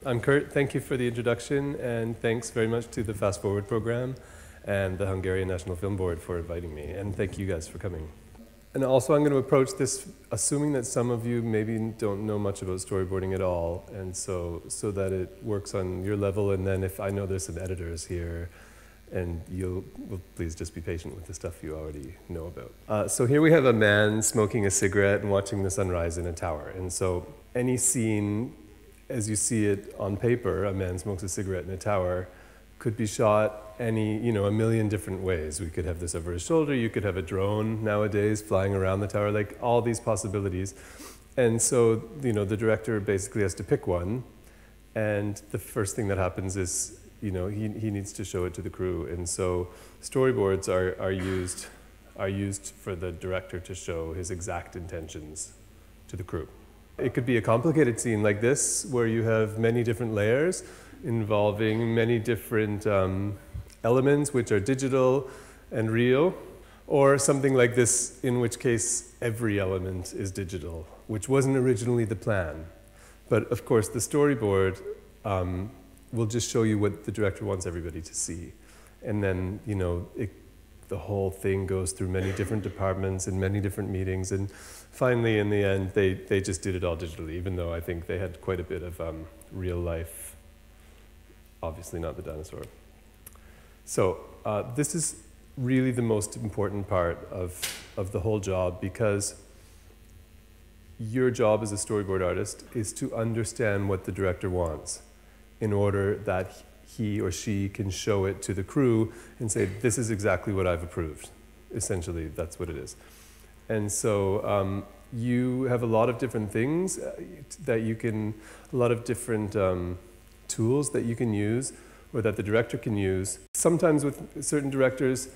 I'm Kurt. Thank you for the introduction, and thanks very much to the Fast Forward program and the Hungarian National Film Board for inviting me, and thank you guys for coming. And also I'm going to approach this assuming that some of you maybe don't know much about storyboarding at all, and so that it works on your level, and then if I know there's some editors here, and well, please just be patient with the stuff you already know about. So here we have a man smoking a cigarette and watching the sunrise in a tower, and so any scene as you see it on paper, a man smokes a cigarette in a tower, could be shot a million different ways. We could have this over his shoulder, you could have a drone nowadays flying around the tower, like all these possibilities. And so, the director basically has to pick one, and the first thing that happens is, he needs to show it to the crew. And so storyboards are used for the director to show his exact intentions to the crew. It could be a complicated scene like this, where you have many different layers involving many different elements which are digital and real, or something like this, in which case every element is digital, which wasn't originally the plan. But of course, the storyboard will just show you what the director wants everybody to see. And then, the whole thing goes through many different departments and many different meetings, and finally, in the end, they just did it all digitally, even though I think they had quite a bit of real life, obviously not the dinosaur. So this is really the most important part of the whole job, because your job as a storyboard artist is to understand what the director wants in order that he or she can show it to the crew and say, this is exactly what I've approved. Essentially, that's what it is. And so you have a lot of different things that you can, a lot of different tools that you can use or that the director can use. Sometimes with certain directors,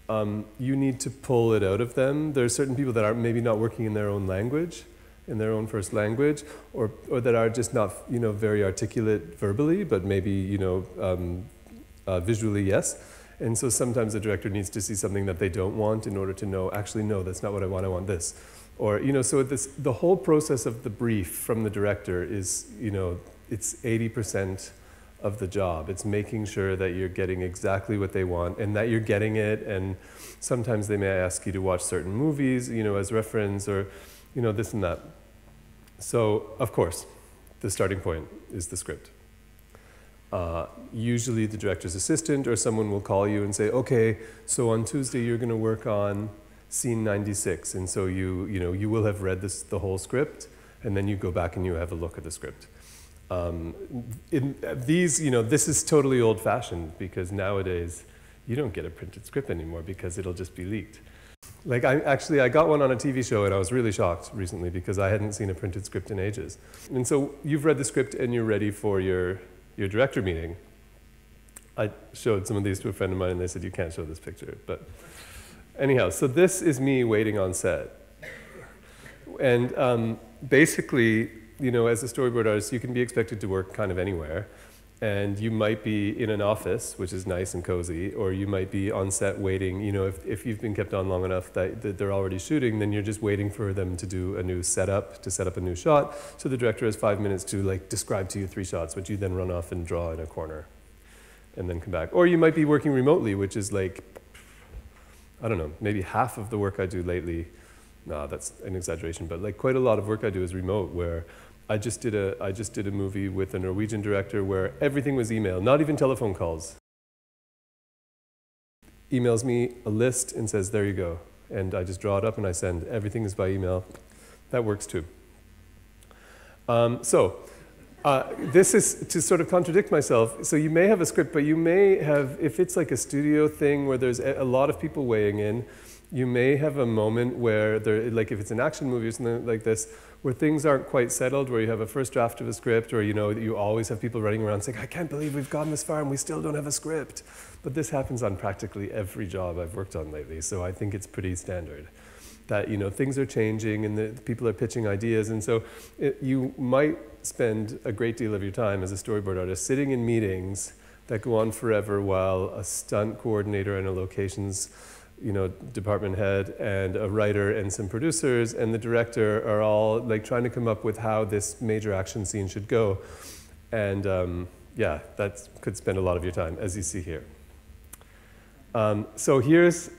you need to pull it out of them. There are certain people that are maybe not working in their own language, in their own first language, or that are just not very articulate verbally, but maybe visually, yes. And so sometimes the director needs to see something that they don't want in order to know, actually, no, that's not what I want this. Or, so the whole process of the brief from the director is, it's 80% of the job. It's making sure that you're getting exactly what they want and that you're getting it. And sometimes they may ask you to watch certain movies, as reference, or, this and that. So, of course, the starting point is the script. Usually the director's assistant or someone will call you and say, okay, so on Tuesday you're going to work on scene 96, and so you will have read the whole script, and then you go back and you have a look at the script. This is totally old-fashioned, because nowadays you don't get a printed script anymore because it'll just be leaked. Like I got one on a TV show, and I was really shocked recently because I hadn't seen a printed script in ages. And so you've read the script and you're ready for your director meeting. I showed some of these to a friend of mine, and they said, you can't show this picture. But anyhow, so this is me waiting on set. And basically, as a storyboard artist, you can be expected to work kind of anywhere. And you might be in an office, which is nice and cozy, or you might be on set waiting. If you've been kept on long enough that they're already shooting, then you're just waiting for them to do a new setup, to set up a new shot. So the director has 5 minutes to describe to you 3 shots, which you then run off and draw in a corner, and then come back. Or you might be working remotely, which is I don't know, maybe half of the work I do lately. No, that's an exaggeration, but quite a lot of work I do is remote, where I just did a movie with a Norwegian director where everything was email, not even telephone calls. Emails me a list and says, there you go. And I just draw it up and I send. Everything is by email. That works too. This is to sort of contradict myself. So you may have a script, but you may have, if it's like a studio thing where there's a lot of people weighing in, you may have a moment where, if it's an action movie or something like this, where things aren't quite settled, where you have a first draft of a script, or you always have people running around saying, I can't believe we've gone this far and we still don't have a script. But this happens on practically every job I've worked on lately, so I think it's pretty standard. That things are changing and the people are pitching ideas, and so you might spend a great deal of your time as a storyboard artist sitting in meetings that go on forever while a stunt coordinator and a locations department head and a writer and some producers and the director are all trying to come up with how this major action scene should go. And yeah, that could spend a lot of your time, as you see here. So here's,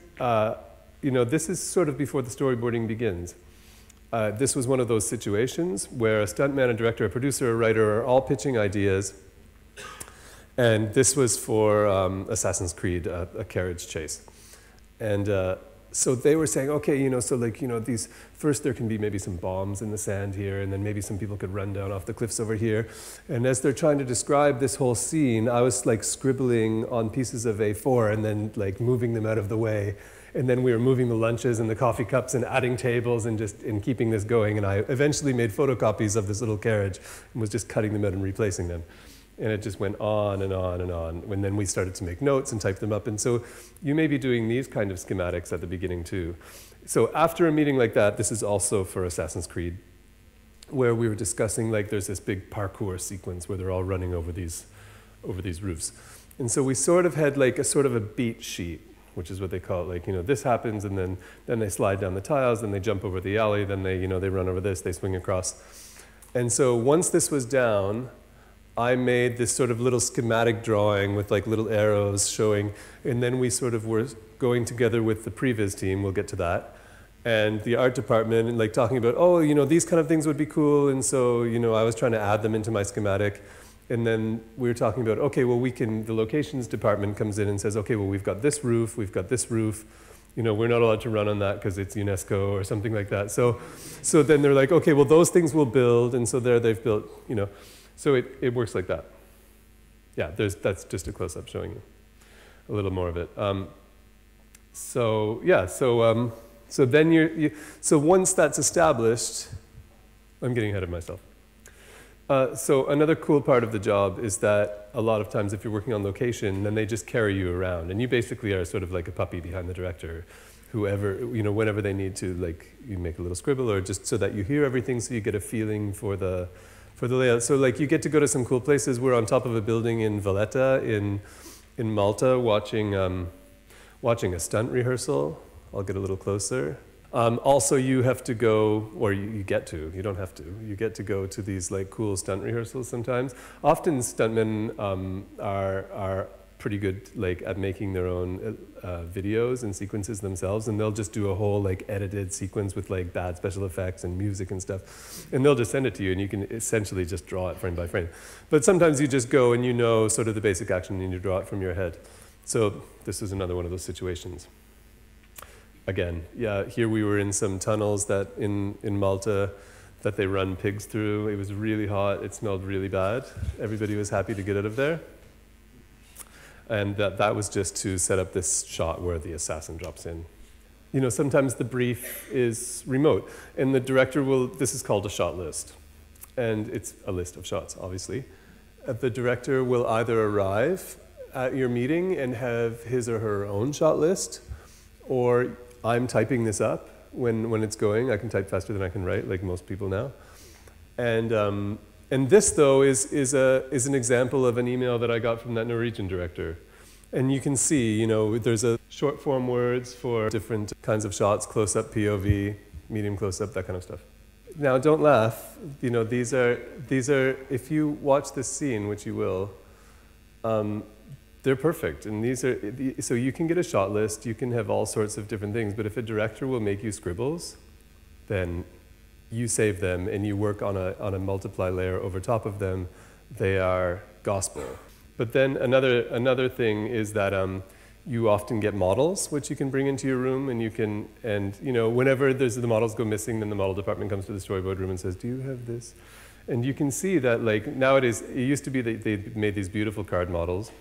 this is sort of before the storyboarding begins. This was one of those situations where a stuntman, a director, a producer, a writer are all pitching ideas. And this was for Assassin's Creed, a carriage chase. And so they were saying, okay, these, first there can be maybe some bombs in the sand here, and then maybe some people could run down off the cliffs over here. And as they're trying to describe this whole scene, I was like scribbling on pieces of A4 and then like moving them out of the way. And then we were moving the lunches and the coffee cups and adding tables and just keeping this going. And I eventually made photocopies of this little carriage and was just cutting them out and replacing them. And it just went on and on and on. And then we started to make notes and type them up. And so you may be doing these kind of schematics at the beginning too. So after a meeting like that, this is also for Assassin's Creed, where we were discussing, like, there's this big parkour sequence where they're all running over these roofs. And so we sort of had like a sort of a beat sheet, which is what they call it, like, this happens, and then they slide down the tiles, then they jump over the alley, then they run over this, they swing across. And so once this was down, I made this sort of little schematic drawing with like little arrows showing, and then we sort of were going together with the previs team, we'll get to that, and the art department, and like talking about, these kind of things would be cool, and so, I was trying to add them into my schematic. And then we were talking about, okay, well, the locations department comes in and says, okay, well, we've got this roof, we're not allowed to run on that because it's UNESCO or something like that. So then they're like, okay, well, those things we'll build, and so there they've built, So it works like that. Yeah, that's just a close-up showing you a little more of it. So once that's established, I'm getting ahead of myself. So another cool part of the job is that a lot of times if you're working on location, then they just carry you around, and you basically are sort of like a puppy behind the director, whoever, whenever they need to, like, you make a little scribble, or just so that you hear everything, so you get a feeling for the layout. So like you get to go to some cool places. We're on top of a building in Valletta in Malta watching a stunt rehearsal. I'll get a little closer. Also, you have to go, or you get to, you don't have to, you get to go to these like cool stunt rehearsals sometimes. Often stuntmen are pretty good like at making their own videos and sequences themselves, and they'll just do a whole like edited sequence with like bad special effects and music and stuff, and they'll just send it to you, and you can essentially just draw it frame by frame. But sometimes you just go and sort of the basic action, and you draw it from your head. So this is another one of those situations. Again, yeah, here we were in some tunnels that in Malta that they run pigs through. It was really hot, it smelled really bad. Everybody was happy to get out of there. And that was just to set up this shot where the assassin drops in. Sometimes the brief is remote, and the director this is called a shot list. And it's a list of shots, obviously. The director will either arrive at your meeting and have his or her own shot list, or I'm typing this up when it's going. I can type faster than I can write, like most people now. And this, though, is an example of an email that I got from that Norwegian director. And you can see, there's a short form words for different kinds of shots, close-up, POV, medium close-up, that kind of stuff. Now, don't laugh. These are, if you watch this scene, which you will, they're perfect, and so you can get a shot list, you can have all sorts of different things, but if a director will make you scribbles, then you save them and you work on a multiply layer over top of them. They are gospel. But then another thing is that you often get models, which you can bring into your room, and whenever the models go missing, then the model department comes to the storyboard room and says, do you have this? And you can see that, like, nowadays, it used to be that they made these beautiful card models.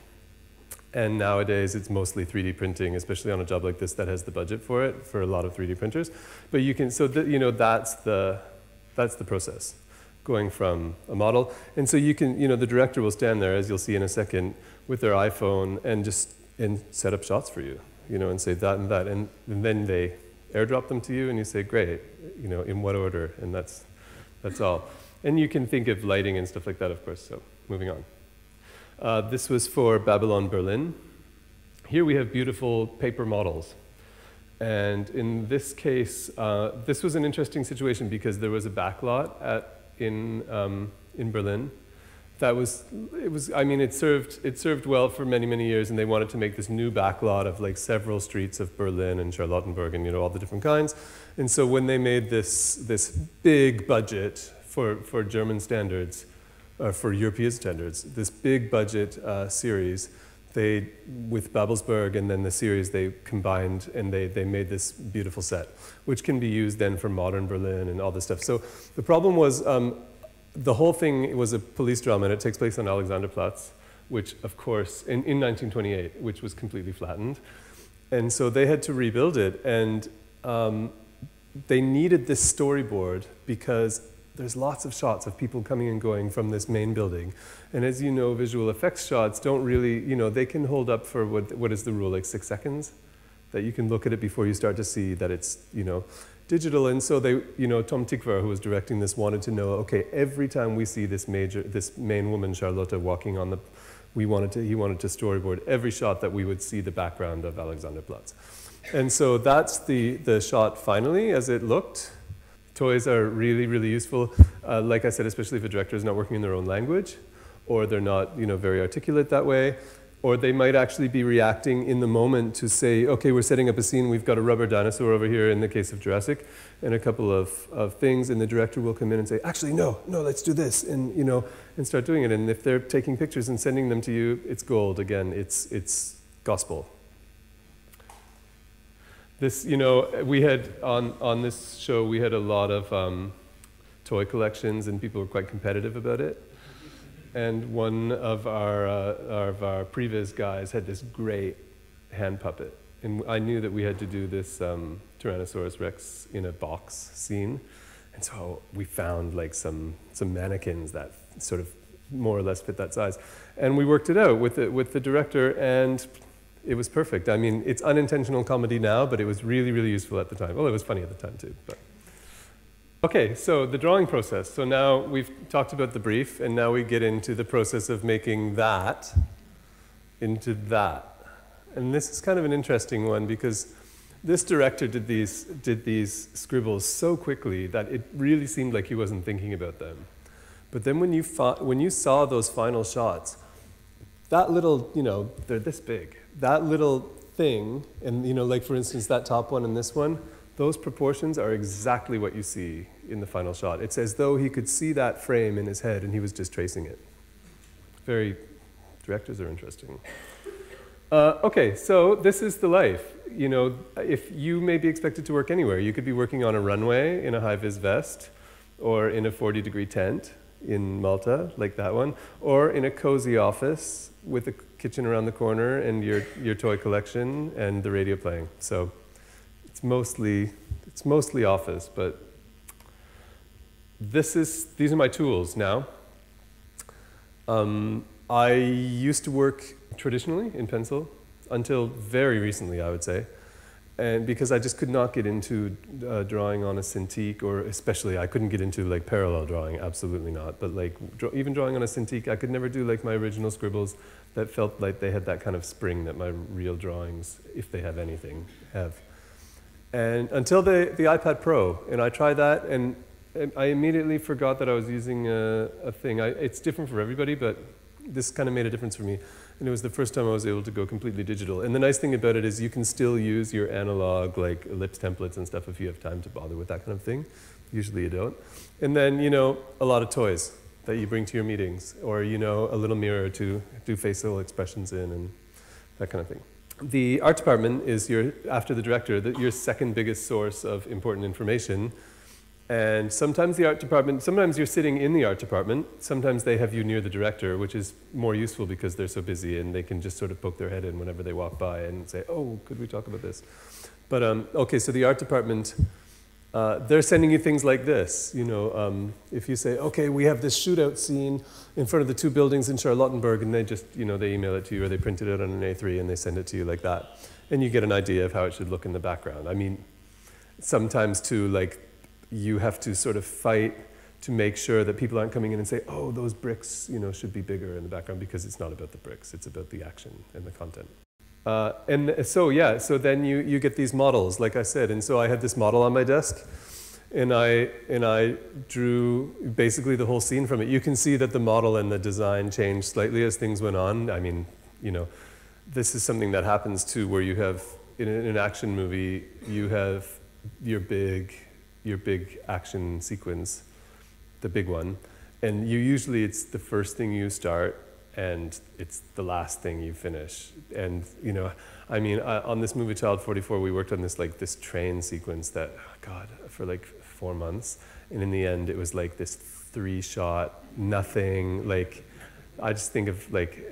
And nowadays, it's mostly 3D printing, especially on a job like this that has the budget for it, for a lot of 3D printers. But you can, that's the process, going from a model. And so you can, the director will stand there, as you'll see in a second, with their iPhone and set up shots for you, and say that and that. And then they airdrop them to you, and you say, great, in what order? And that's all. And you can think of lighting and stuff like that, of course, so moving on. This was for Babylon Berlin. Here we have beautiful paper models. And in this case, this was an interesting situation because there was a backlot in Berlin I mean, it served well for many, many years, and they wanted to make this new backlot of like several streets of Berlin and Charlottenburg and, you know, all the different kinds. And so when they made this big budget for German standards, for European standards, this big budget series, with Babelsberg and then the series, they combined and they made this beautiful set, which can be used then for modern Berlin and all this stuff. So the problem was, the whole thing was a police drama, and it takes place on Alexanderplatz, which, of course, in 1928, which was completely flattened. And so they had to rebuild it, and they needed this storyboard because there's lots of shots of people coming and going from this main building. And as you know, visual effects shots don't really, you know, they can hold up for, what is the rule, like 6 seconds? That you can look at it before you start to see that it's, you know, digital. And so they, you know, Tom Tykwer, who was directing this, wanted to know, okay, every time we see this main woman, Charlotte, walking on the, he wanted to storyboard every shot that we would see the background of Alexanderplatz. And so that's the shot finally as it looked. Toys are really, really useful. Like I said, especially if a director is not working in their own language, or they're not, you know, very articulate that way. Or they might actually be reacting in the moment to say, okay, we're setting up a scene, we've got a rubber dinosaur over here in the case of Jurassic, and a couple of things, and the director will come in and say, actually, no, let's do this, and, you know, and start doing it. And if they're taking pictures and sending them to you, it's gold. Again, it's gospel. This, you know, we had, on this show, we had a lot of toy collections, and people were quite competitive about it. And one of our previs guys had this great hand puppet. And I knew that we had to do this Tyrannosaurus Rex in a box scene. And so we found like some mannequins that sort of more or less fit that size. And we worked it out with the director, and it was perfect. I mean, it's unintentional comedy now, but it was really, really useful at the time. Well, it was funny at the time too. But. Okay, so the drawing process. So now we've talked about the brief, and now we get into the process of making that into that. And this is kind of an interesting one because this director did these scribbles so quickly that it really seemed like he wasn't thinking about them. But then when you saw those final shots, that little, you know, they're this big, that little thing, and, you know, like for instance, that top one and this one, those proportions are exactly what you see in the final shot. It's as though he could see that frame in his head and he was just tracing it. Directors are interesting. Okay, so this is the life. You know, if you may be expected to work anywhere, you could be working on a runway in a high-vis vest, or in a 40-degree tent in Malta, like that one, or in a cozy office with a kitchen around the corner and your toy collection and the radio playing. So it's mostly office, but these are my tools now. I used to work traditionally in pencil until very recently, I would say. And because I just could not get into drawing on a Cintiq, or especially I couldn't get into like parallel drawing, absolutely not. But like even drawing on a Cintiq, I could never do like my original scribbles that felt like they had that kind of spring that my real drawings, if they have anything, have. And until the iPad Pro, and I tried that, and I immediately forgot that I was using a thing. It's different for everybody, but this kind of made a difference for me. And it was the first time I was able to go completely digital. And the nice thing about it is you can still use your analog, like ellipse templates and stuff if you have time to bother with that kind of thing. Usually you don't. And then, you know, a lot of toys that you bring to your meetings, or, you know, a little mirror to do facial expressions in and that kind of thing. The art department is after the director, your second biggest source of important information. And sometimes the art department, sometimes you're sitting in the art department, sometimes they have you near the director, which is more useful because they're so busy and they can just sort of poke their head in whenever they walk by and say, oh, could we talk about this? But okay, so the art department, they're sending you things like this. You know, if you say, okay, we have this shootout scene in front of the 2 buildings in Charlottenburg, and they just, you know, they email it to you or they print it out on an A3 and they send it to you like that. And you get an idea of how it should look in the background. I mean, sometimes too, like, you have to sort of fight to make sure that people aren't coming in and say, oh, those bricks, you know, should be bigger in the background, because it's not about the bricks, it's about the action and the content. And so, yeah, so then you get these models, like I said. And so I had this model on my desk, And I drew basically the whole scene from it. You can see that the model and the design changed slightly as things went on. I mean, you know, this is something that happens too, where you have, in an action movie, you have your big action sequence, the big one. And usually it's the first thing you start, and it's the last thing you finish. And, you know, I mean, on this movie, Child 44, we worked on this, like, this train sequence that, oh God, for like 4 months. And in the end, it was like this 3-shot, nothing, like, I just think of like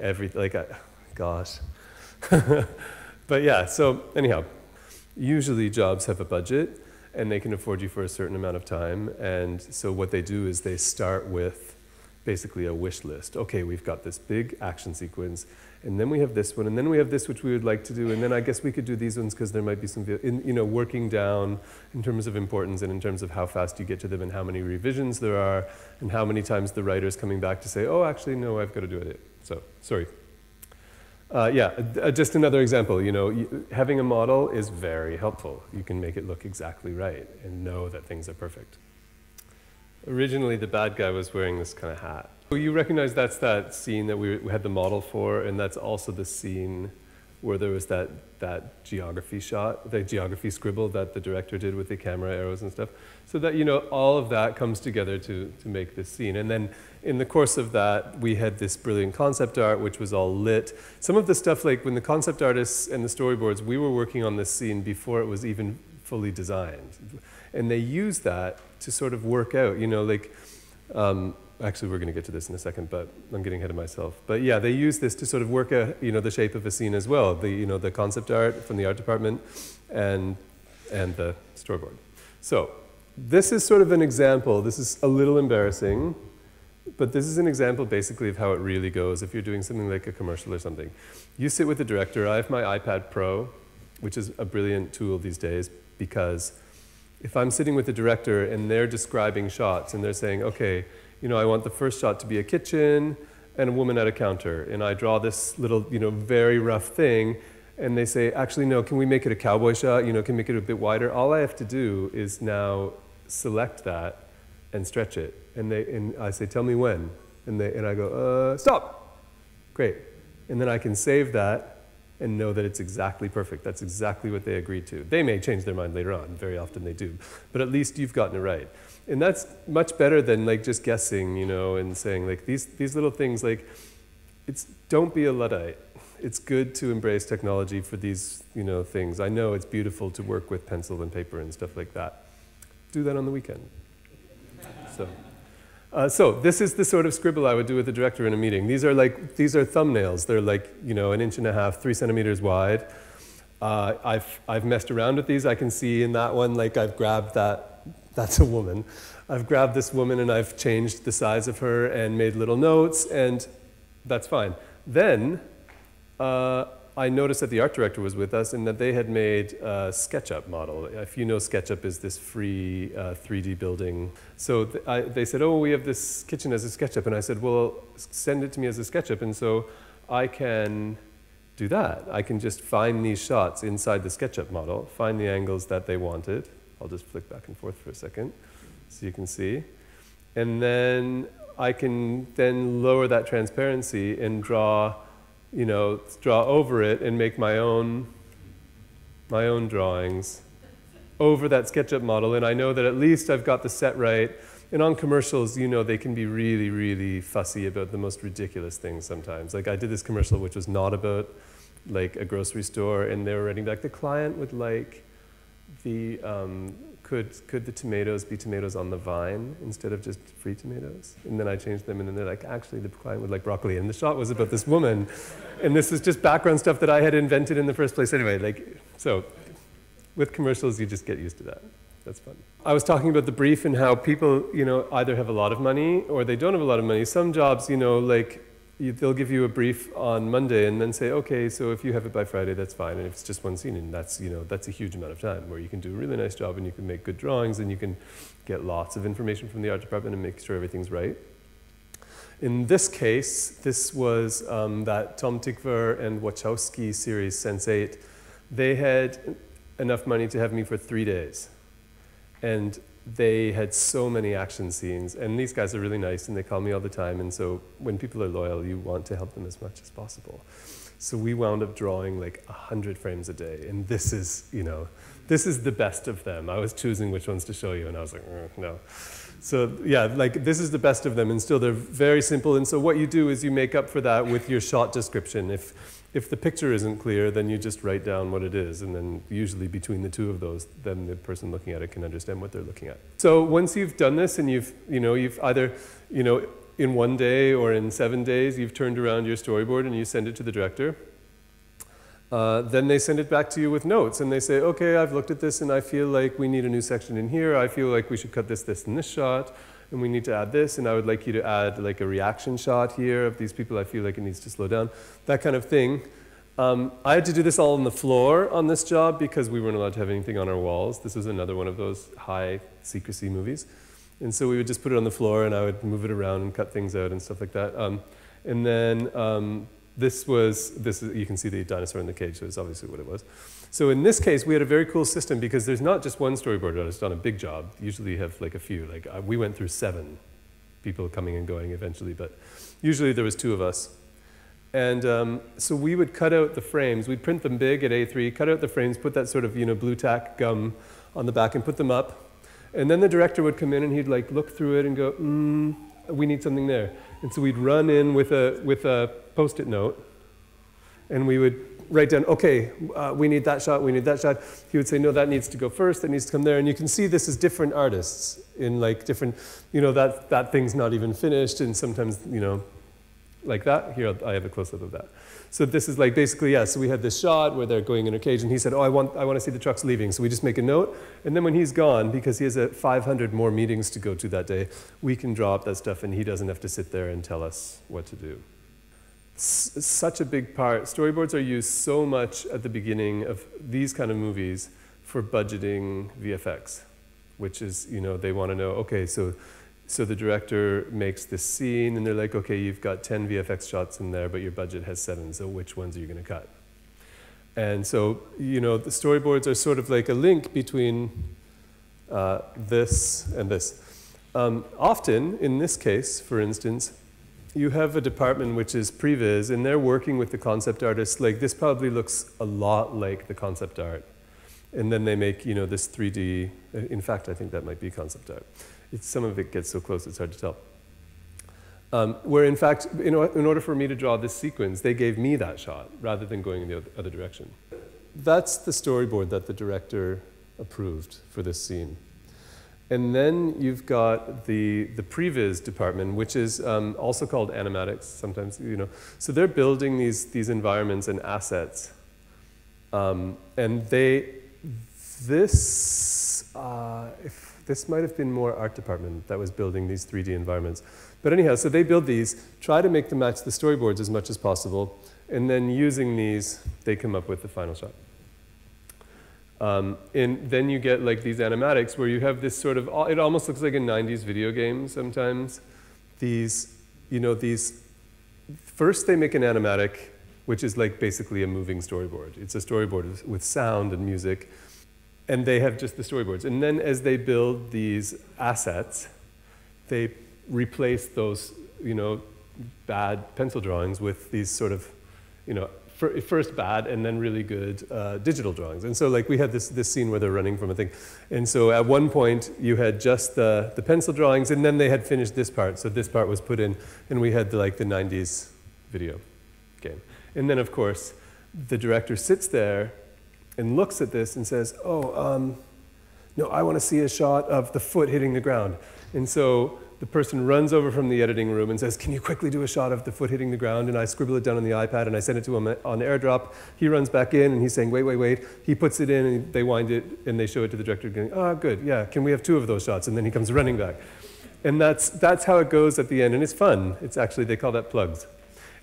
gosh. But yeah, so anyhow, usually jobs have a budget and they can afford you for a certain amount of time. And so what they do is they start with basically a wish list. Okay, we've got this big action sequence, and then we have this one, and then we have this which we would like to do, and then I guess we could do these ones because there might be some, you know, working down in terms of importance and in terms of how fast you get to them and how many revisions there are and how many times the writer's coming back to say, oh, actually, no, I've got to do it. So, sorry. Just another example, you know, having a model is very helpful. You can make it look exactly right and know that things are perfect. Originally, the bad guy was wearing this kind of hat. Well, you recognize that's that scene that we had the model for, and that's also the scene where there was that geography shot, the geography scribble that the director did with the camera arrows and stuff. So that, you know, all of that comes together to make this scene. And then in the course of that, we had this brilliant concept art, which was all lit. Some of the stuff, like when the concept artists and the storyboards, we were working on this scene before it was even fully designed. And they used that to sort of work out, you know, like, actually we're going to get to this in a second, but I'm getting ahead of myself. But yeah, they use this to sort of work out, you know, the shape of a scene as well. The, you know, the concept art from the art department and the storyboard. So this is sort of an example. This is a little embarrassing, but this is an example basically of how it really goes if you're doing something like a commercial or something. You sit with the director. I have my iPad Pro, which is a brilliant tool these days, because if I'm sitting with the director and they're describing shots and they're saying, okay, you know, I want the first shot to be a kitchen and a woman at a counter, and I draw this little, you know, very rough thing, and they say, actually, no, can we make it a cowboy shot? You know, can we make it a bit wider? All I have to do is now select that and stretch it, and I say, tell me when, and I go, stop, great, and then I can save that and know that it's exactly perfect. That's exactly what they agreed to. They may change their mind later on. Very often they do. But at least you've gotten it right. And that's much better than like just guessing, you know, and saying like these little things, like, don't be a Luddite. It's good to embrace technology for these, you know, things. I know it's beautiful to work with pencil and paper and stuff like that. Do that on the weekend. So this is the sort of scribble I would do with the director in a meeting. These are thumbnails. They're like, you know, 1.5 inches, 3 centimeters wide. I've messed around with these. I can see in that one, like I've grabbed that's a woman. I've grabbed this woman and I've changed the size of her and made little notes, and that's fine. Then I noticed that the art director was with us and that they had made a SketchUp model. If you know, SketchUp is this free 3D building. So they said, oh, we have this kitchen as a SketchUp. And I said, well, send it to me as a SketchUp. And so I can do that. I can just find these shots inside the SketchUp model, find the angles that they wanted. I'll just flick back and forth for a second so you can see. And then I can then lower that transparency and draw over it and make my own drawings over that SketchUp model. And I know that at least I've got the set right. And on commercials, you know, they can be really, really fussy about the most ridiculous things sometimes. Like I did this commercial which was not about like a grocery store, and they were writing back, the client would like the, could the tomatoes be tomatoes on the vine instead of just free tomatoes? And then I changed them, and then they're like, actually, the client would like broccoli. And the shot was about this woman. And this is just background stuff that I had invented in the first place. Anyway, like, so with commercials, you just get used to that. That's fun. I was talking about the brief and how people, you know, either have a lot of money or they don't have a lot of money. Some jobs, you know, like, they'll give you a brief on Monday and then say, okay, so if you have it by Friday, that's fine. And if it's just one scene, and that's, you know, that's a huge amount of time where you can do a really nice job and you can make good drawings and you can get lots of information from the art department and make sure everything's right. In this case, this was that Tom Tykwer and Wachowski series, Sense8. They had enough money to have me for 3 days. And they had so many action scenes, and these guys are really nice, and they call me all the time, and so when people are loyal, you want to help them as much as possible. So we wound up drawing like 100 frames a day, and this is, you know, this is the best of them. I was choosing which ones to show you, and I was like, no. So yeah, like this is the best of them, and still they're very simple, and so what you do is you make up for that with your shot description. If the picture isn't clear, then you just write down what it is, and then usually between the two of those, then the person looking at it can understand what they're looking at. So once you've done this, and you've either, in one day or in 7 days, you've turned around your storyboard and you send it to the director. Then they send it back to you with notes, and they say, okay, I've looked at this, and I feel like we need a new section in here. I feel like we should cut this, this, and this shot, and we need to add this, and I would like you to add like a reaction shot here of these people. I feel like it needs to slow down, that kind of thing. I had to do this all on the floor on this job because we weren't allowed to have anything on our walls. This was another one of those high secrecy movies. And so we would just put it on the floor, and I would move it around and cut things out and stuff like that. And then you can see the dinosaur in the cage, so it's obviously what it was. So in this case, we had a very cool system because there's not just one storyboard artist on a big job. Usually you have like a few. Like we went through 7 people coming and going eventually, but usually there was 2 of us. And so we would cut out the frames. We'd print them big at A3, cut out the frames, put that sort of blue tack gum on the back and put them up. And then the director would come in and he'd like look through it and go, we need something there. And so we'd run in with a Post-it note, and we would write down, okay, we need that shot, we need that shot. He would say, no, that needs to go first, that needs to come there. And you can see this is different artists in like different, that thing's not even finished, and sometimes, like that. Here, I have a close-up of that. So this is like basically, yeah, so we had this shot where they're going in a cage, and he said, oh, I want to see the trucks leaving. So we just make a note, and then when he's gone, because he has 500 more meetings to go to that day, we can draw up that stuff, and he doesn't have to sit there and tell us what to do. Such a big part. Storyboards are used so much at the beginning of these kind of movies for budgeting VFX, which is, they want to know, okay, so the director makes this scene, and they're like, okay, you've got 10 VFX shots in there, but your budget has 7, so which ones are you going to cut? And so, the storyboards are sort of like a link between this and this. Often, in this case, for instance, you have a department which is previs, and they're working with the concept artists. Like, this probably looks a lot like the concept art. And then they make, this 3D. In fact, I think that might be concept art. Some of it gets so close, it's hard to tell. Where, in fact, in order for me to draw this sequence, they gave me that shot, rather than going in the other direction. That's the storyboard that the director approved for this scene. And then you've got the previs department, which is also called Animatics sometimes, So they're building these environments and assets. And this might have been more art department that was building these 3D environments. But anyhow, so they build these, try to make them match the storyboards as much as possible, and then using these, they come up with the final shot. And then you get like these animatics where you have this sort of, it almost looks like a 90s video game sometimes. First they make an animatic, which is like basically a moving storyboard. It's a storyboard with sound and music, and they have just the storyboards. And then as they build these assets, they replace those, bad pencil drawings with these sort of, first bad and then really good digital drawings. And so like we had this scene where they're running from a thing. And so at one point you had just the pencil drawings, and then they had finished this part. So this part was put in, and we had the 90s video game. And then of course the director sits there and looks at this and says, oh, no, I want to see a shot of the foot hitting the ground. And so the person runs over from the editing room and says, can you quickly do a shot of the foot hitting the ground? And I scribble it down on the iPad, and I send it to him on AirDrop. He runs back in, and he's saying, wait, wait, wait. He puts it in, and they wind it, and they show it to the director going, oh, good, yeah, can we have 2 of those shots? And then he comes running back. And that's how it goes at the end, and it's fun. It's actually, they call that plugs.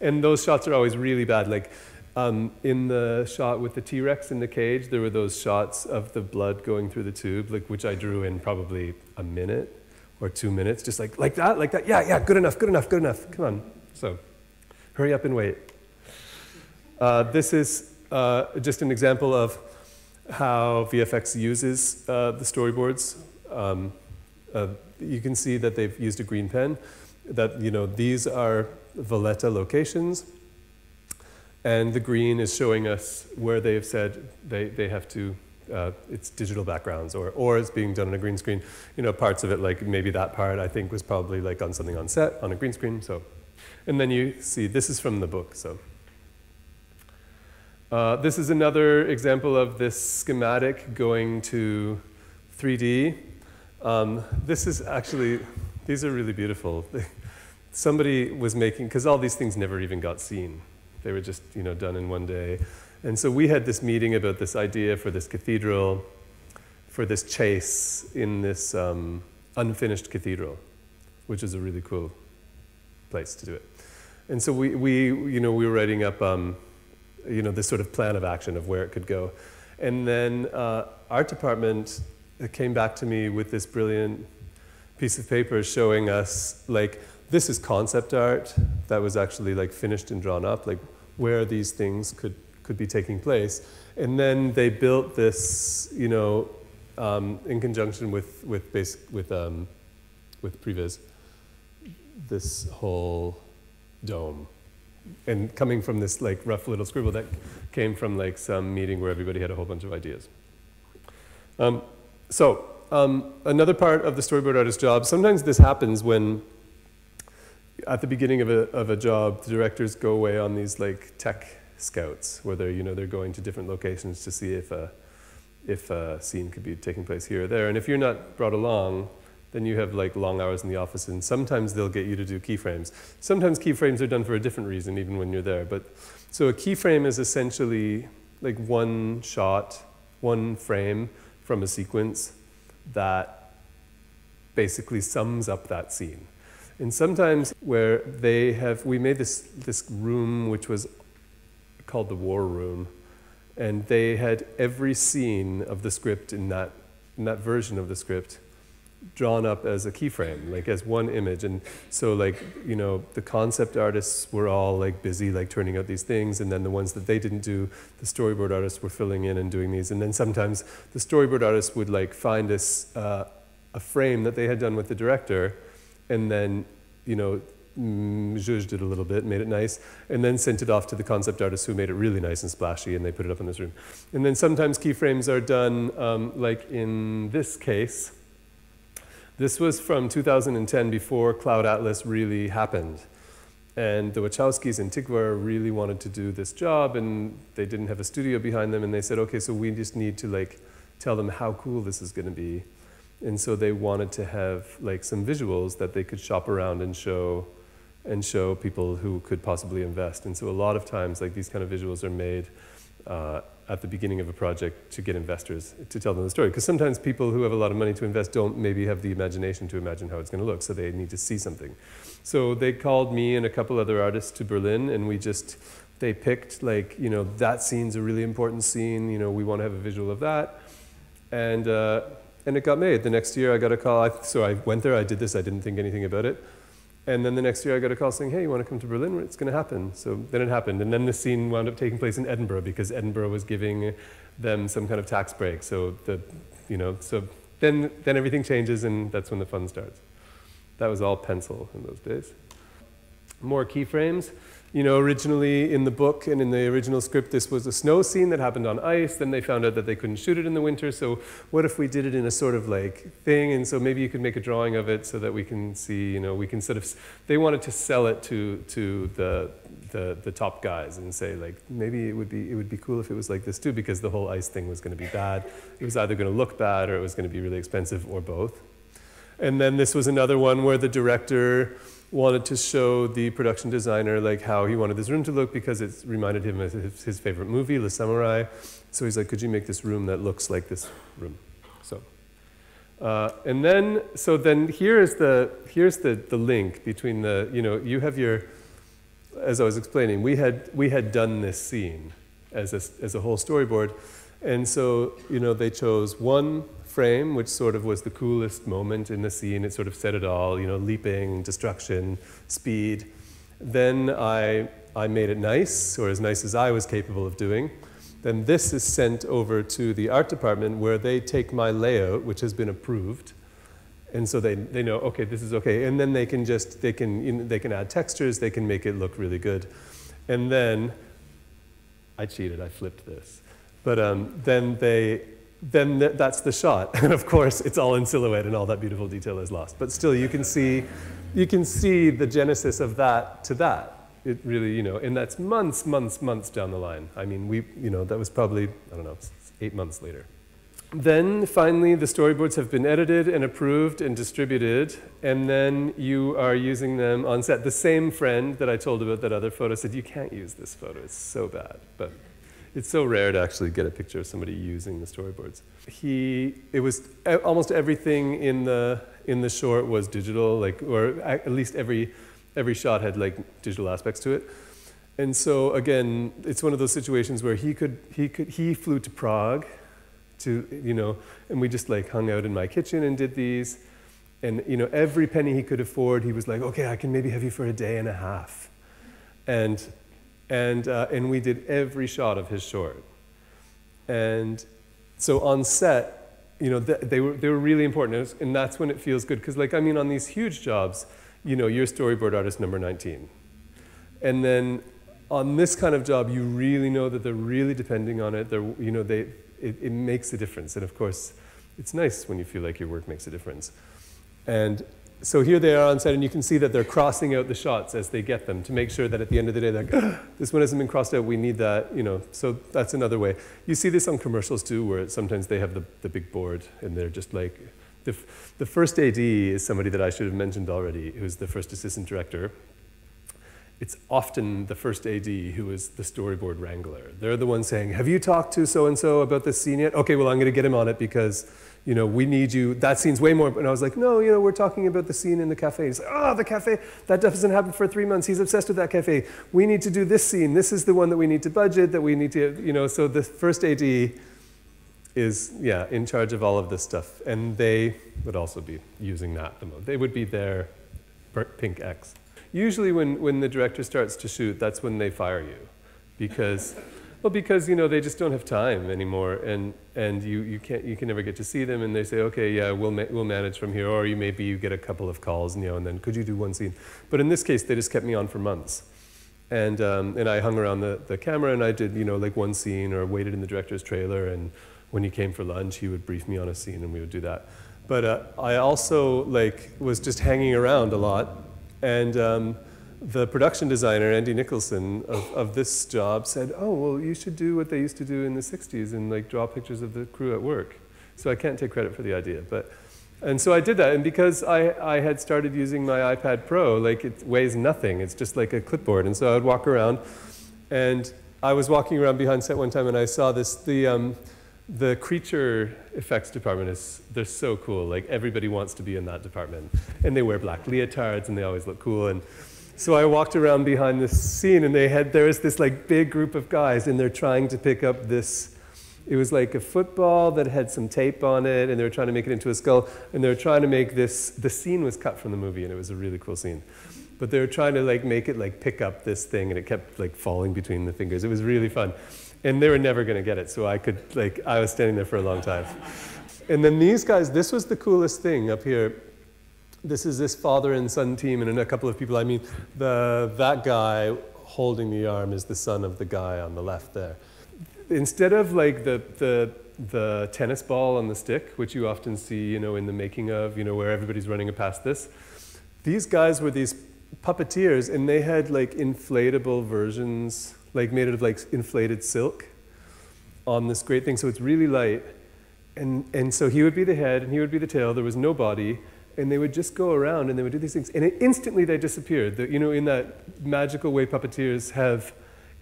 And those shots are always really bad. Like in the shot with the T-Rex in the cage, there were those shots of the blood going through the tube, which I drew in probably a minute or 2 minutes, just like that. Yeah, good enough. Come on. So hurry up and wait. This is just an example of how VFX uses the storyboards. you can see that they've used a green pen, that, you know, these are Valletta locations, and the green is showing us where they've said they have to, it's digital backgrounds, or it's being done on a green screen. You know, parts of it, like maybe that part I think was probably like on something on set, on a green screen, so. And then you see, this is from the book, so. This is another example of this schematic going to 3D. This is actually, these are really beautiful. Somebody was making, because all these things never even got seen. They were just, you know, done in one day. And so we had this meeting about this idea for this cathedral, for this chase in this unfinished cathedral, which is a really cool place to do it. And so we were writing up, you know, this sort of plan of action of where it could go. And then art department came back to me with this brilliant piece of paper showing us, like, this is concept art that was actually like finished and drawn up, like where these things could be taking place. And then they built this, you know, in conjunction with Previs, this whole dome. And coming from this like rough little scribble that came from like some meeting where everybody had a whole bunch of ideas. Another part of the storyboard artist's job, sometimes this happens when at the beginning of a job, the directors go away on these like tech scouts where they're, you know, they're going to different locations to see if a scene could be taking place here or there. And if you're not brought along, then you have like long hours in the office, and sometimes they'll get you to do keyframes. Sometimes keyframes are done for a different reason even when you're there. But so a keyframe is essentially like one shot, one frame from a sequence that basically sums up that scene. And sometimes where we made this room which was called the war room, and they had every scene of the script in that version of the script drawn up as a keyframe, like as one image. And so like, you know, the concept artists were all like busy like turning out these things, and then the ones that they didn't do, the storyboard artists were filling in and doing these. And then sometimes the storyboard artists would like find this, a frame that they had done with the director, and then, you know, zhuzhed it a little bit, made it nice, and then sent it off to the concept artists who made it really nice and splashy, and they put it up in this room. And then sometimes keyframes are done, like in this case. This was from 2010, before Cloud Atlas really happened. And the Wachowskis and Tigvar really wanted to do this job, and they didn't have a studio behind them, and they said, okay, so we just need to like tell them how cool this is going to be. And so they wanted to have like some visuals that they could shop around and show people who could possibly invest. And so a lot of times like these kind of visuals are made at the beginning of a project to get investors to tell them the story. Because sometimes people who have a lot of money to invest don't maybe have the imagination to imagine how it's going to look, so they need to see something. So they called me and a couple other artists to Berlin, and they picked like, you know, that scene's a really important scene, you know, we want to have a visual of that. And it got made. The next year I got a call, so I went there, I did this, I didn't think anything about it. And then the next year I got a call saying, hey, you want to come to Berlin? It's going to happen. So then it happened. And then the scene wound up taking place in Edinburgh because Edinburgh was giving them some kind of tax break. So then everything changes, and that's when the fun starts. That was all pencil in those days. More keyframes. You know, originally in the book and in the original script, this was a snow scene that happened on ice. Then they found out that they couldn't shoot it in the winter. So what if we did it in a sort of like thing? And so maybe you could make a drawing of it so that we can see, you know, we can sort of, they wanted to sell it to the top guys and say like, maybe it would be cool if it was like this too, because the whole ice thing was going to be bad. It was either going to look bad or it was going to be really expensive, or both. And then this was another one where the director wanted to show the production designer like how he wanted this room to look, because it reminded him of his favorite movie, Le Samurai. So he's like, could you make this room that looks like this room? So, and then here's the link between the, you know, you have your, as I was explaining, we had done this scene as a whole storyboard. And so, you know, they chose one frame, which sort of was the coolest moment in the scene. It sort of said it all, you know, leaping, destruction, speed. Then I made it nice, or as nice as I was capable of doing. Then this is sent over to the art department, where they take my layout, which has been approved, And so they know, okay, this is okay. And then they can add textures, they can make it look really good. And then, I cheated, I flipped this. But that's the shot. And of course, it's all in silhouette and all that beautiful detail is lost. But still, you can see the genesis of that to that. It really, and that's months down the line. I mean, that was probably, I don't know, 8 months later. Then finally, the storyboards have been edited and approved and distributed, and then you are using them on set. The same friend that I told about that other photo said, you can't use this photo, it's so bad. But it's so rare to actually get a picture of somebody using the storyboards. It was almost everything in the short was digital, or at least every shot had digital aspects to it. And so again, it's one of those situations where he flew to Prague and we just hung out in my kitchen and did these. And every penny he could afford, he was like, okay, I can maybe have you for a day and a half. And we did every shot of his short. And so on set, they were really important. And that's when it feels good. Because on these huge jobs, you're storyboard artist number 19. And then on this kind of job, you really know that they're really depending on it. It makes a difference. And of course, it's nice when you feel like your work makes a difference. And so here they are on set, and you can see that they're crossing out the shots as they get them to make sure that at the end of the day, this one hasn't been crossed out, we need that, So that's another way. You see this on commercials too, where sometimes they have the big board, and they're just the first AD is somebody that I should have mentioned already, who's the first assistant director. It's often the first AD who is the storyboard wrangler. They're the ones saying, have you talked to so-and-so about this scene yet? Okay, well, I'm going to get him on it because, we need you. That scene's way more. And I was like, no, we're talking about the scene in the cafe. He's like, oh, the cafe, that doesn't happen for 3 months. He's obsessed with that cafe. We need to do this scene. This is the one that we need to budget, that we need to, so the first AD is, in charge of all of this stuff. And they would also be using that the most. They would be their pink X. Usually when the director starts to shoot, that's when they fire you. Because they just don't have time anymore, and you can never get to see them, and they say, okay, yeah, we'll manage from here, or maybe you get a couple of calls, and then could you do one scene? But in this case, they just kept me on for months. And I hung around the camera, and I did, one scene, or waited in the director's trailer, and when he came for lunch, he would brief me on a scene, and we would do that. But I also, was just hanging around a lot, and the production designer, Andy Nicholson, of this job said, oh, well, you should do what they used to do in the 60s and draw pictures of the crew at work. So I can't take credit for the idea. And so I did that. And because I had started using my iPad Pro, it weighs nothing. It's just like a clipboard. And so I would walk around. And I was walking around behind set one time, and I saw this. The creature effects department they're so cool. Everybody wants to be in that department. And they wear black leotards, and they always look cool. And so I walked around behind this scene, and there was this big group of guys, and they're trying to pick up this. It was like a football that had some tape on it, and they were trying to make it into a skull, and they were trying to make this. The scene was cut from the movie, and it was a really cool scene. But they were trying to make it pick up this thing, and it kept falling between the fingers. It was really fun. And they were never going to get it, so I was standing there for a long time. And then these guys, this was the coolest thing up here. This is this father and son team, and a couple of people. I mean, that guy holding the arm is the son of the guy on the left there. Instead of the tennis ball on the stick, which you often see, in the making of, where everybody's running past this, these guys were these puppeteers, and they had inflatable versions, made out of inflated silk on this great thing. So it's really light. And so he would be the head, and he would be the tail. There was no body. And they would just go around, and they would do these things. And instantly they disappeared. In that magical way puppeteers have,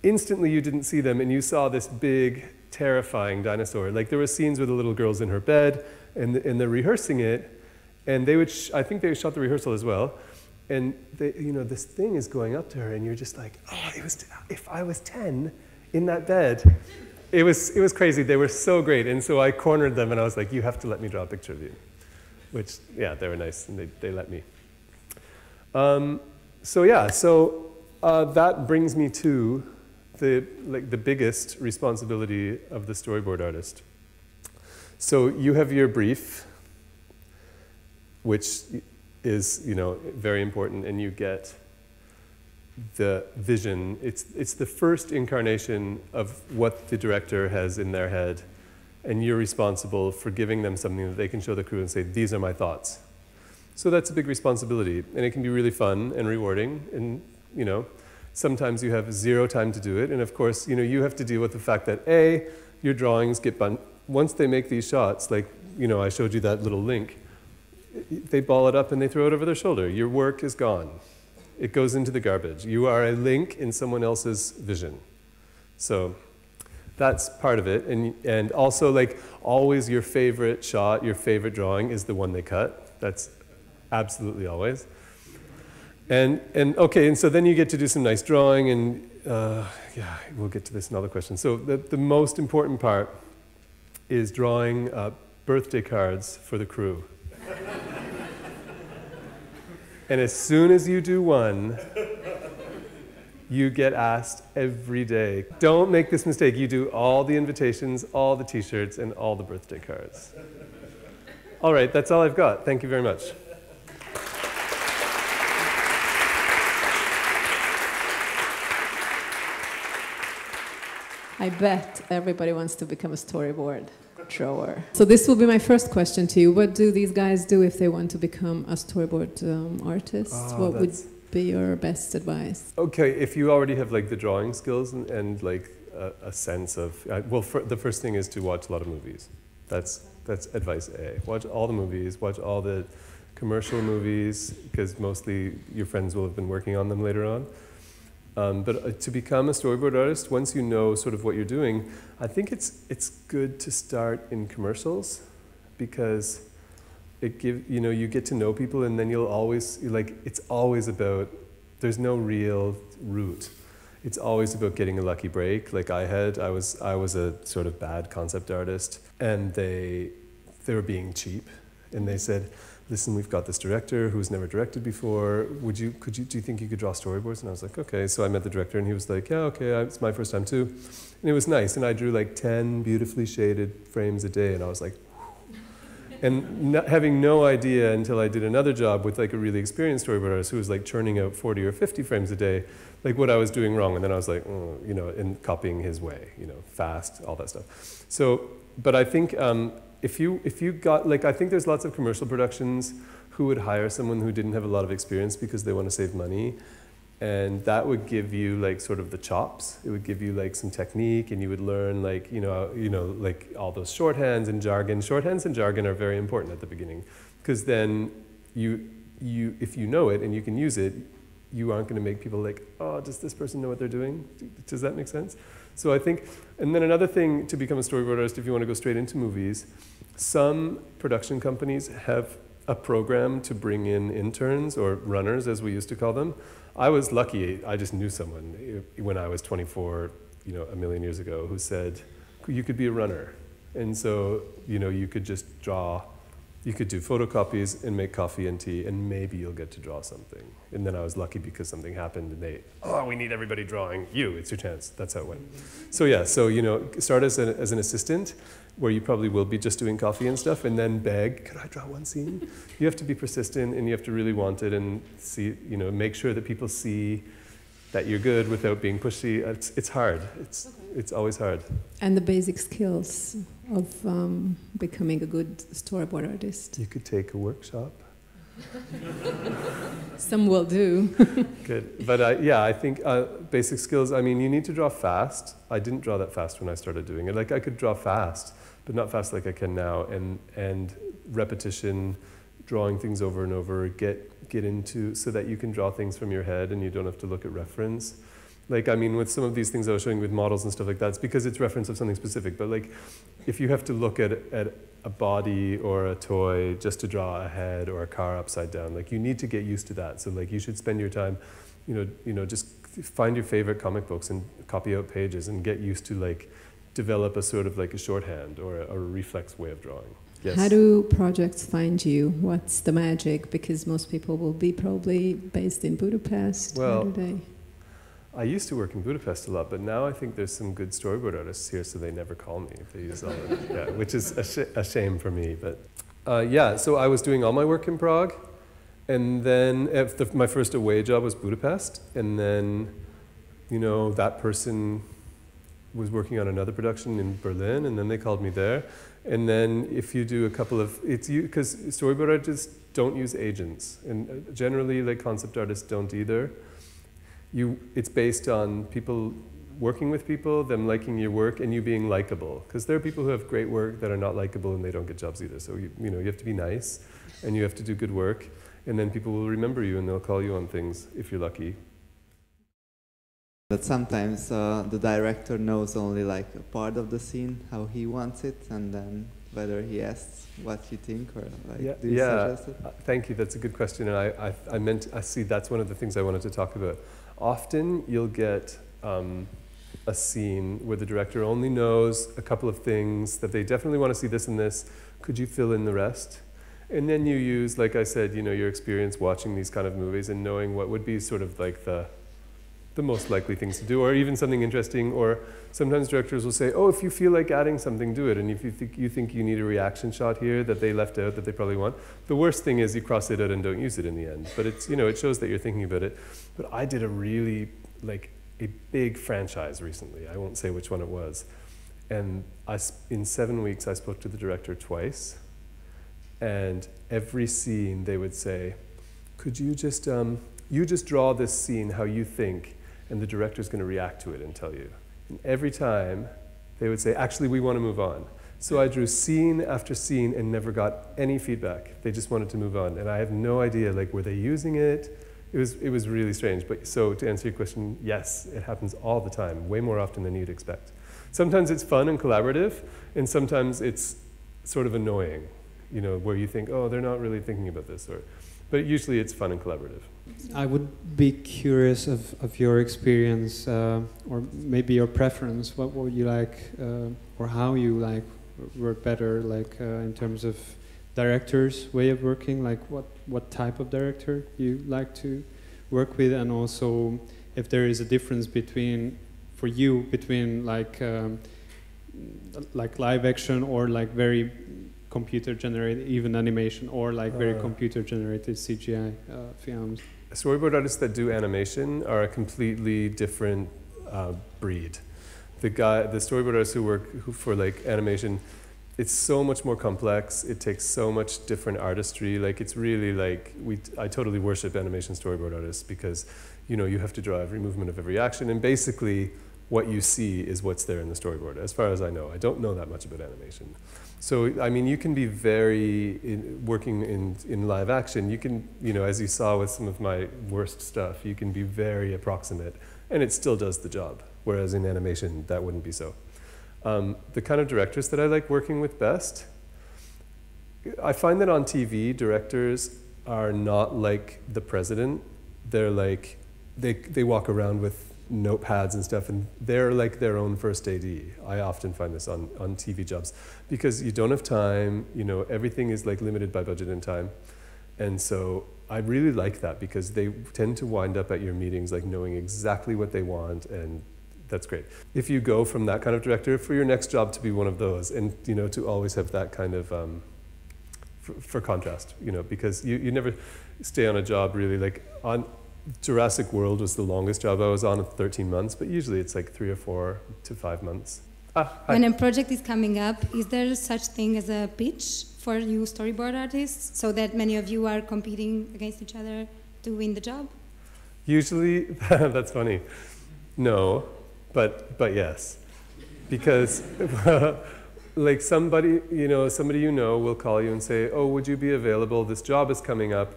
instantly you didn't see them, and you saw this big, terrifying dinosaur. There were scenes where the little girl's in her bed, and they're rehearsing it. And they would, I think they shot the rehearsal as well. And this thing is going up to her, and you're just like, oh, if I was 10 in that bed. It was crazy. They were so great. And so I cornered them, and I was like, you have to let me draw a picture of you. Which, yeah, they were nice, and they let me. That brings me to the biggest responsibility of the storyboard artist. So you have your brief, which is, you know, very important, and you get the vision. It's the first incarnation of what the director has in their head, and you're responsible for giving them something that they can show the crew and say, these are my thoughts. So that's a big responsibility, and it can be really fun and rewarding, and, you know, sometimes you have zero time to do it, and of course, you know, you have to deal with the fact that A, your drawings get once they make these shots, like, you know, I showed you that little link, they ball it up and they throw it over their shoulder. Your work is gone. It goes into the garbage. You are a link in someone else's vision. So that's part of it. And also, like, always your favorite shot, your favorite drawing is the one they cut. That's absolutely always. And okay, and so then you get to do some nice drawing, and yeah, we'll get to this in other questions. So the most important part is drawing birthday cards for the crew. And as soon as you do one, you get asked every day. Don't make this mistake. You do all the invitations, all the t-shirts, and all the birthday cards. All right, that's all I've got. Thank you very much. I bet everybody wants to become a storyboard drawer. So this will be my first question to you. What do these guys do if they want to become a storyboard artist? What would be your best advice? Okay, if you already have like the drawing skills and like a sense of, well, the first thing is to watch a lot of movies. That's advice A. Watch all the movies, watch all the commercial movies, because mostly your friends will have been working on them later on. But to become a storyboard artist, once you know sort of what you're doing, I think it's good to start in commercials, because you get to know people, and then you'll always, like, it's always about, there's no real route. It's always about getting a lucky break. Like I was a sort of bad concept artist, and they were being cheap, and they said, listen, we've got this director who's never directed before. Do you think you could draw storyboards? And I was like, okay. So I met the director, and he was like, yeah, okay, it's my first time too. And it was nice. And I drew like 10 beautifully shaded frames a day, and I was like, whew. And having no idea until I did another job with like a really experienced storyboard artist who was like churning out 40 or 50 frames a day, like what I was doing wrong. And then I was like, you know, and copying his way, you know, fast, all that stuff. So, but I think, if you got, like, I think there's lots of commercial productions who would hire someone who didn't have a lot of experience because they want to save money, and that would give you like sort of the chops. It would give you like some technique, and you would learn like, you know, like all those shorthands and jargon. Shorthands and jargon are very important at the beginning, because then if you know it and you can use it, you aren't going to make people like, oh, does this person know what they're doing? Does that make sense? So I think, and then another thing to become a storyboard artist, if you want to go straight into movies, some production companies have a program to bring in interns, or runners as we used to call them. I was lucky, I just knew someone when I was 24, you know, a million years ago, who said, you could be a runner. And so, you know, you could just draw, you could do photocopies and make coffee and tea, and maybe you'll get to draw something. And then I was lucky because something happened, and we need everybody drawing. It's your chance. That's how it went. So yeah, so, you know, start as an assistant, where you probably will be just doing coffee and stuff, and then beg, could I draw one scene? You have to be persistent, and you have to really want it, and see, you know, make sure that people see that you're good without being pushy. It's hard. It's always hard. And the basic skills of becoming a good storyboard artist. You could take a workshop. Some will do. Good. But yeah, I think basic skills, I mean, you need to draw fast. I didn't draw that fast when I started doing it. Like, I could draw fast, but not fast like I can now. And repetition, drawing things over and over, get into, so that you can draw things from your head and you don't have to look at reference. Like, I mean, with some of these things I was showing with models and stuff like that, it's because it's reference of something specific. But like, if you have to look at a body or a toy just to draw a head or a car upside down, like, you need to get used to that. So like, you should spend your time, you know, just find your favorite comic books and copy out pages and get used to like, develop a sort of like a shorthand or a reflex way of drawing. Yes. How do projects find you? What's the magic? Because most people will be probably based in Budapest. Well, how do they? I used to work in Budapest a lot, but now I think there's some good storyboard artists here, so they never call me if they use all of it. Yeah, which is a shame for me. But Yeah, so I was doing all my work in Prague, and then my first away job was Budapest, and then, you know, that person was working on another production in Berlin, and then they called me there. And then if you do a couple of, because storyboard artists don't use agents, and generally like concept artists don't either. It's based on people working with people, them liking your work, and you being likable. Because there are people who have great work that are not likable and they don't get jobs either. So you have to be nice, and you have to do good work, and then people will remember you and they'll call you on things if you're lucky. But sometimes the director knows only like a part of the scene, how he wants it, and then whether he asks what you think or like, do you suggest it? Thank you. That's a good question, and I see that's one of the things I wanted to talk about. Often you'll get a scene where the director only knows a couple of things that they definitely want to see this and this. Could you fill in the rest? And then you use, like I said, you know, your experience watching these kind of movies and knowing what would be sort of like the most likely things to do, or even something interesting. Or sometimes directors will say, oh, if you feel like adding something, do it. And if you think you need a reaction shot here that they left out that they probably want, the worst thing is you cross it out and don't use it in the end. But it's, you know, it shows that you're thinking about it. But I did a really, like, a big franchise recently. I won't say which one it was. And in 7 weeks, I spoke to the director twice. And every scene, they would say, could you just draw this scene how you think, and the director's going to react to it and tell you. And every time, they would say, actually, we want to move on. So I drew scene after scene and never got any feedback. They just wanted to move on. And I have no idea, like, were they using it? It was really strange. But so to answer your question, yes, it happens all the time, way more often than you'd expect. Sometimes it's fun and collaborative, and sometimes it's sort of annoying, you know, where you think, oh, they're not really thinking about this. But usually it's fun and collaborative. I would be curious of your experience, or maybe your preference. What would you like, or how you like work better, like in terms of director's way of working? Like what type of director you like to work with, and also if there is a difference between like live action or like very computer generated, even animation, or like very computer generated CGI films. Storyboard artists that do animation are a completely different breed. The storyboard artists who work for like animation, it's so much more complex. It takes so much different artistry. Like it's really like I totally worship animation storyboard artists because, you know, you have to draw every movement of every action, and basically what you see is what's there in the storyboard. As far as I know, I don't know that much about animation. So, I mean, you can be working in live action, you can, you know, as you saw with some of my worst stuff, you can be very approximate, and it still does the job, whereas in animation, that wouldn't be so. The kind of directors that I like working with best, I find that on TV, directors are not like the president. They're like, they walk around with notepads and stuff, and they're like their own first AD. I often find this on TV jobs because you don't have time, you know, everything is like limited by budget and time. And so I really like that because they tend to wind up at your meetings like knowing exactly what they want, and that's great. If you go from that kind of director for your next job to be one of those, and you know, to always have that kind of, for contrast, you know, because you never stay on a job really, like on Jurassic World was the longest job I was on, 13 months, but usually it's like 3 or 4 to 5 months. When a project is coming up, is there such thing as a pitch for you storyboard artists, so that many of you are competing against each other to win the job? Usually, that's funny. No, but yes, because like somebody you know will call you and say, oh, would you be available? This job is coming up.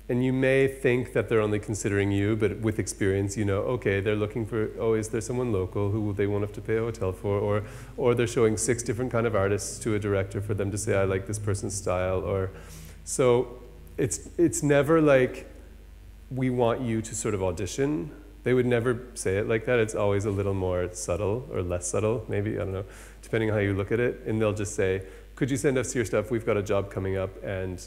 And you may think that they're only considering you, but with experience, you know, okay, they're looking for, oh, is there someone local who they won't have to pay a hotel for? Or they're showing 6 different kind of artists to a director for them to say, I like this person's style. So it's never like, we want you to sort of audition. They would never say it like that. It's always a little more subtle or less subtle, maybe, I don't know, depending on how you look at it. And they'll just say, could you send us your stuff? We've got a job coming up and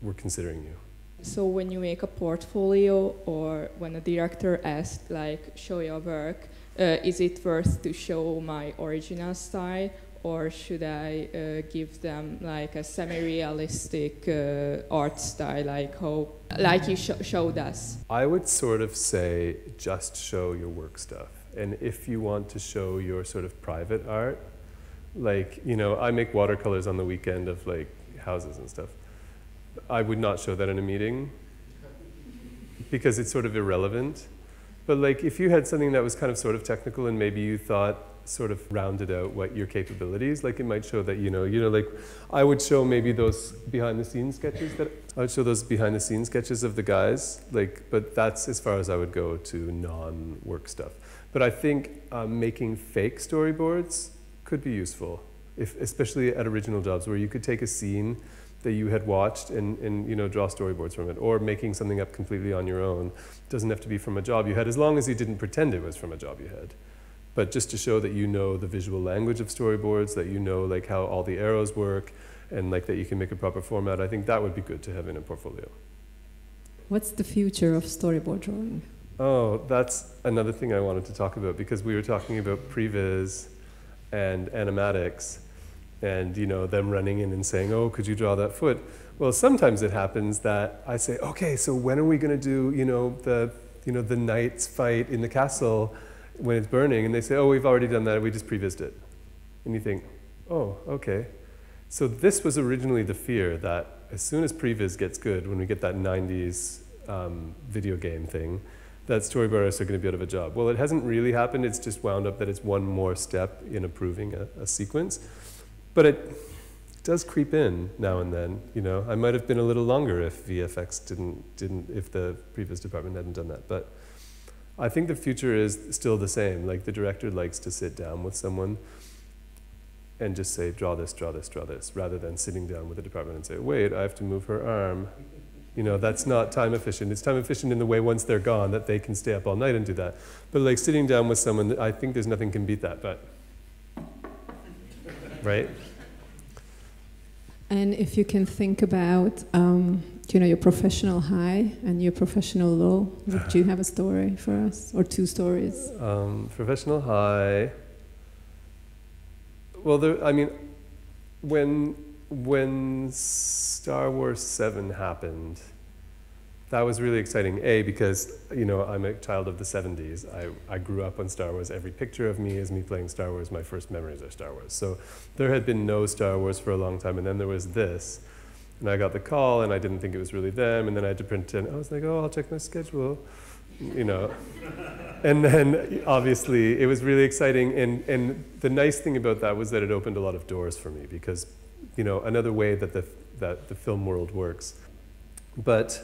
we're considering you. So when you make a portfolio, or when a director asks, like, show your work, is it worth to show my original style, or should I give them like a semi-realistic art style, like you showed us? I would sort of say just show your work stuff. And if you want to show your sort of private art, like, you know, I make watercolors on the weekend of like houses and stuff. I would not show that in a meeting because it's sort of irrelevant. But like if you had something that was kind of sort of technical and maybe you thought sort of rounded out what your capabilities, like it might show that, you know, like I would show maybe those behind the scenes sketches of the guys, like, but that's as far as I would go to non-work stuff. But I think making fake storyboards could be useful, especially at original jobs where you could take a scene that you had watched and you know, draw storyboards from it, or making something up completely on your own. It doesn't have to be from a job you had, as long as you didn't pretend it was from a job you had. But just to show that you know the visual language of storyboards, that you know like how all the arrows work, and like that you can make a proper format, I think that would be good to have in a portfolio. What's the future of storyboard drawing? Oh, that's another thing I wanted to talk about, because we were talking about previs and animatics, and you know, them running in and saying, oh, could you draw that foot? Well, sometimes it happens that I say, okay, so when are we going to do, you know, the knights fight in the castle when it's burning? And they say, oh, we've already done that, we just prevised it. And you think, oh, okay. So this was originally the fear, that as soon as previs gets good, when we get that 90s video game thing, that storyboard artists are going to be out of a job. Well, it hasn't really happened, it's just wound up that it's one more step in approving a sequence. But it does creep in now and then, you know. I might have been a little longer if VFX if the previous department hadn't done that. But I think the future is still the same. Like the director likes to sit down with someone and just say, draw this, draw this, draw this, rather than sitting down with the department and say, wait, I have to move her arm. You know, that's not time efficient. It's time efficient in the way once they're gone that they can stay up all night and do that. But like sitting down with someone, I think there's nothing can beat that, but, right? And if you can think about, you know, your professional high and your professional low, would you have a story for us, or two stories? Professional high. Well, I mean, when Star Wars 7 happened, that was really exciting. A, because, you know, I'm a child of the 70s. I grew up on Star Wars. Every picture of me is me playing Star Wars. My first memories are Star Wars. So there had been no Star Wars for a long time, and then there was this. And I got the call, and I didn't think it was really them, and then I had to pretend. I was like, oh, I'll check my schedule, you know. And then, obviously, it was really exciting, and the nice thing about that was that it opened a lot of doors for me, because, you know, another way that the film world works. But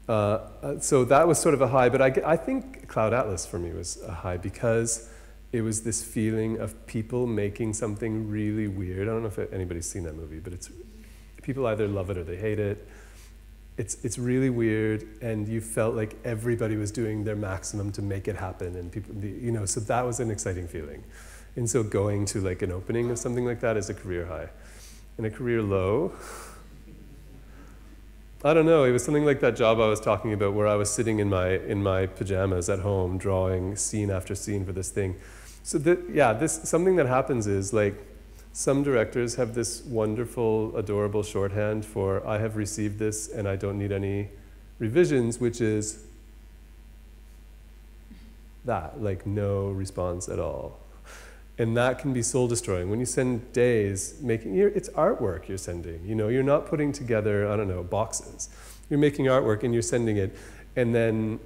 so that was sort of a high, but I think Cloud Atlas for me was a high, because it was this feeling of people making something really weird. I don't know if anybody's seen that movie, but people either love it or they hate it. It's really weird, and you felt like everybody was doing their maximum to make it happen, and people, you know, so that was an exciting feeling. And so going to like an opening of something like that is a career high. And a career low, I don't know, it was something like that job I was talking about where I was sitting in my pajamas at home drawing scene after scene for this thing. So something that happens is like some directors have this wonderful, adorable shorthand for I have received this and I don't need any revisions, which is that, like no response at all. And that can be soul destroying. When you spend days making, it's artwork you're sending. You know, you're not putting together, I don't know, boxes. You're making artwork and you're sending it. And then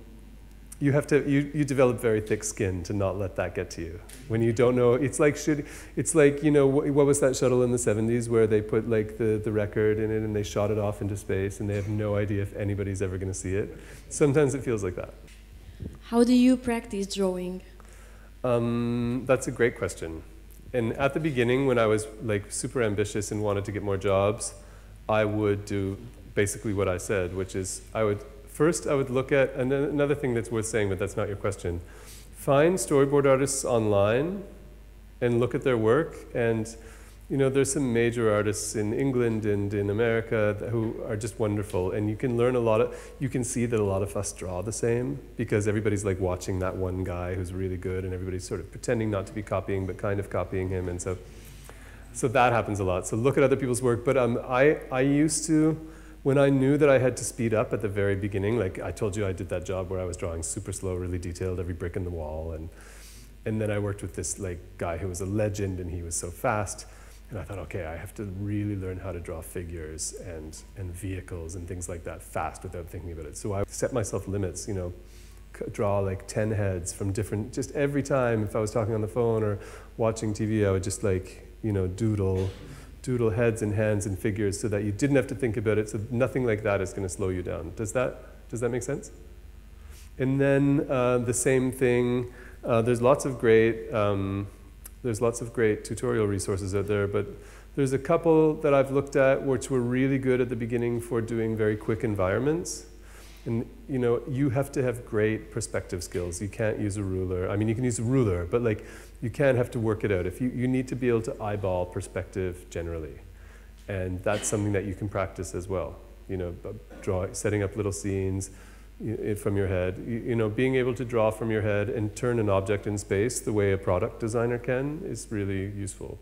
you have to, you develop very thick skin to not let that get to you. When you don't know, it's like, you know, what was that shuttle in the 70s where they put like the record in it and they shot it off into space and they have no idea if anybody's ever going to see it? Sometimes it feels like that. How do you practice drawing? That's a great question. And at the beginning, when I was like super ambitious and wanted to get more jobs, I would do basically what I said, which is I would look at, and another thing that's worth saying, but that's not your question, find storyboard artists online and look at their work. And you know, there's some major artists in England and in America who are just wonderful, and you can learn a lot you can see that a lot of us draw the same, because everybody's like watching that one guy who's really good, and everybody's sort of pretending not to be copying, but kind of copying him, and so So that happens a lot. So look at other people's work. But I used to, when I knew that I had to speed up at the very beginning, like I told you I did that job where I was drawing super slow, really detailed, every brick in the wall. And then I worked with this like guy who was a legend, and he was so fast. And I thought, okay, I have to really learn how to draw figures and vehicles and things like that fast without thinking about it. So I set myself limits, you know, draw like 10 heads from different, just every time if I was talking on the phone or watching TV, I would just like, you know, doodle heads and hands and figures so that you didn't have to think about it. So nothing like that is going to slow you down. Does that make sense? And then the same thing, there's lots of great tutorial resources out there, but there's a couple that I've looked at which were really good at the beginning for doing very quick environments. And you know, you have to have great perspective skills. You can't use a ruler. I mean, you can use a ruler, but like you can't have to work it out. If you need to be able to eyeball perspective generally. And that's something that you can practice as well. You know, setting up little scenes from your head. You know, being able to draw from your head and turn an object in space the way a product designer can is really useful.